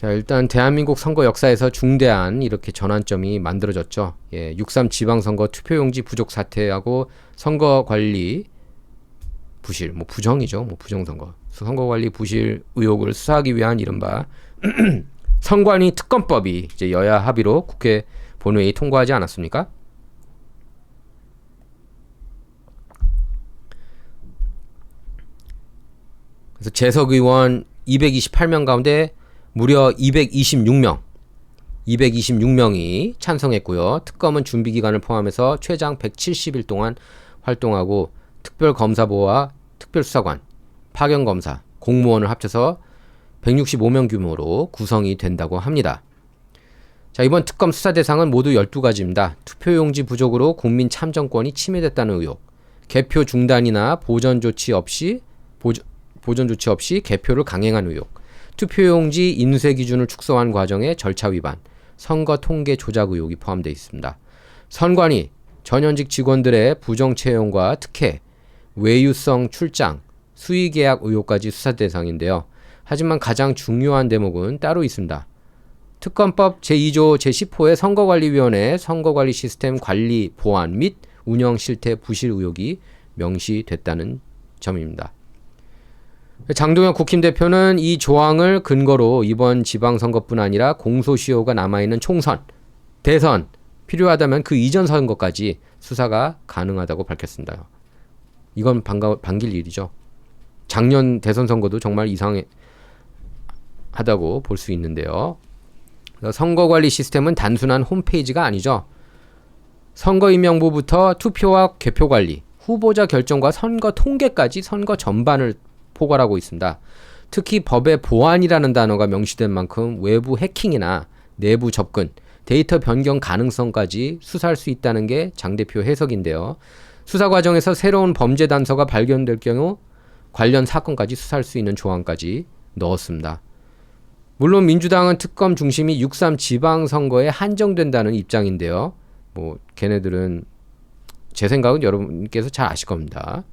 자, 일단 대한민국 선거 역사에서 중대한 이렇게 전환점이 만들어졌죠. 6.3 지방선거 투표용지 부족 사태하고 선거관리 부실, 부정이죠. 부정선거. 선거관리 부실 의혹을 수사하기 위한 이른바 선관위 특검법이 이제 여야 합의로 국회 본회의 통과하지 않았습니까? 그래서 재석 의원 228명 가운데 무려 226명이 찬성했고요. 특검은 준비 기간을 포함해서 최장 170일 동안 활동하고 특별검사부와 특별수사관, 파견검사, 공무원을 합쳐서 165명 규모로 구성이 된다고 합니다. 자, 이번 특검 수사 대상은 모두 12가지입니다. 투표용지 부족으로 국민 참정권이 침해됐다는 의혹, 개표 중단이나 보전 조치 없이 개표를 강행한 의혹, 투표용지 인쇄 기준을 축소한 과정의 절차 위반, 선거 통계 조작 의혹이 포함되어 있습니다. 선관위, 전현직 직원들의 부정 채용과 특혜, 외유성 출장, 수의 계약 의혹까지 수사 대상인데요. 하지만 가장 중요한 대목은 따로 있습니다. 특검법 제2조 제10호의 선거관리위원회 선거관리 시스템 관리 보안 및 운영 실태 부실 의혹이 명시됐다는 점입니다. 장동혁 국힘 대표는 이 조항을 근거로 이번 지방선거뿐 아니라 공소시효가 남아있는 총선, 대선, 필요하다면 그 이전 선거까지 수사가 가능하다고 밝혔습니다. 이건 반길 일이죠. 작년 대선 선거도 정말 이상하다고 볼 수 있는데요. 선거관리 시스템은 단순한 홈페이지가 아니죠. 선거임명부부터 투표와 개표관리, 후보자 결정과 선거 통계까지 선거 전반을 포괄하고 있습니다. 특히 법의 보안이라는 단어가 명시된 만큼 외부 해킹이나 내부 접근, 데이터 변경 가능성까지 수사할 수 있다는 게 장 대표 해석인데요. 수사 과정에서 새로운 범죄 단서가 발견될 경우 관련 사건까지 수사할 수 있는 조항까지 넣었습니다. 물론 민주당은 특검 중심이 6.3 지방선거에 한정된다는 입장인데요. 걔네들은 제 생각은 여러분께서 잘 아실 겁니다.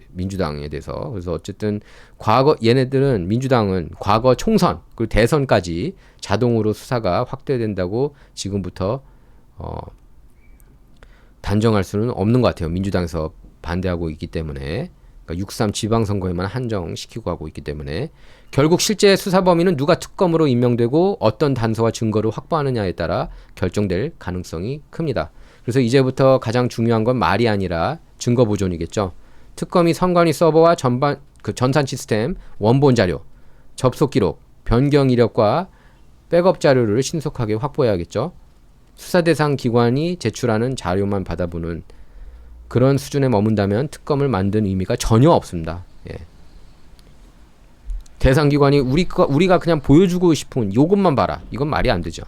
민주당에 대해서. 그래서 어쨌든 민주당은 과거 총선 그리고 대선까지 자동으로 수사가 확대된다고 지금부터 단정할 수는 없는 것 같아요. 민주당에서 반대하고 있기 때문에. 그러니까 6.3 지방선거에만 한정시키고 하고 있기 때문에 결국 실제 수사 범위는 누가 특검으로 임명되고 어떤 단서와 증거를 확보하느냐에 따라 결정될 가능성이 큽니다. 그래서 이제부터 가장 중요한 건 말이 아니라 증거 보존이겠죠. 특검이 선관위 서버와 전산 시스템, 원본 자료, 접속 기록, 변경 이력과 백업 자료를 신속하게 확보해야겠죠. 수사 대상 기관이 제출하는 자료만 받아보는 그런 수준에 머문다면 특검을 만든 의미가 전혀 없습니다. 대상 기관이 우리가 그냥 보여주고 싶은 요것만 봐라. 이건 말이 안 되죠.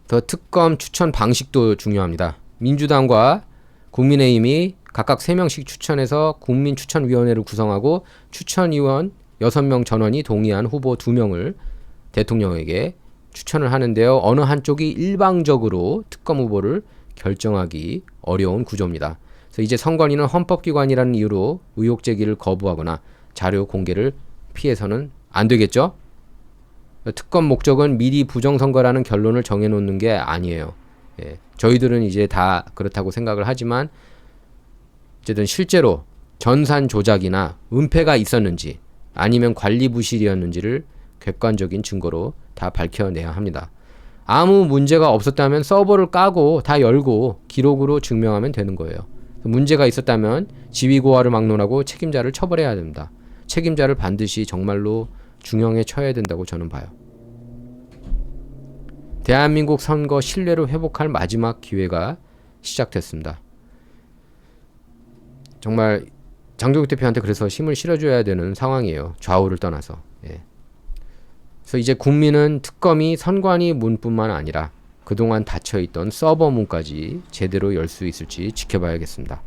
더 특검 추천 방식도 중요합니다. 민주당과 국민의힘이 각각 3명씩 추천해서 국민추천위원회를 구성하고 추천위원 6명 전원이 동의한 후보 2명을 대통령에게 추천을 하는데요. 어느 한쪽이 일방적으로 특검 후보를 결정하기 어려운 구조입니다. 그래서 이제 선관위는 헌법기관이라는 이유로 의혹 제기를 거부하거나 자료 공개를 피해서는 안 되겠죠? 특검 목적은 미리 부정선거라는 결론을 정해놓는 게 아니에요. 저희들은 이제 다 그렇다고 생각을 하지만 어쨌든 실제로 전산 조작이나 은폐가 있었는지 아니면 관리 부실이었는지를 객관적인 증거로 다 밝혀내야 합니다. 아무 문제가 없었다면 서버를 까고 다 열고 기록으로 증명하면 되는 거예요. 문제가 있었다면 지위고하를 막론하고 책임자를 처벌해야 됩니다. 책임자를 반드시 정말로 중형에 처해야 된다고 저는 봐요. 대한민국 선거 신뢰를 회복할 마지막 기회가 시작됐습니다. 정말 장동혁 대표한테 그래서 힘을 실어줘야 되는 상황이에요. 좌우를 떠나서. 그래서 이제 국민은 특검이 선관위 문뿐만 아니라 그동안 닫혀있던 서버 문까지 제대로 열 수 있을지 지켜봐야겠습니다.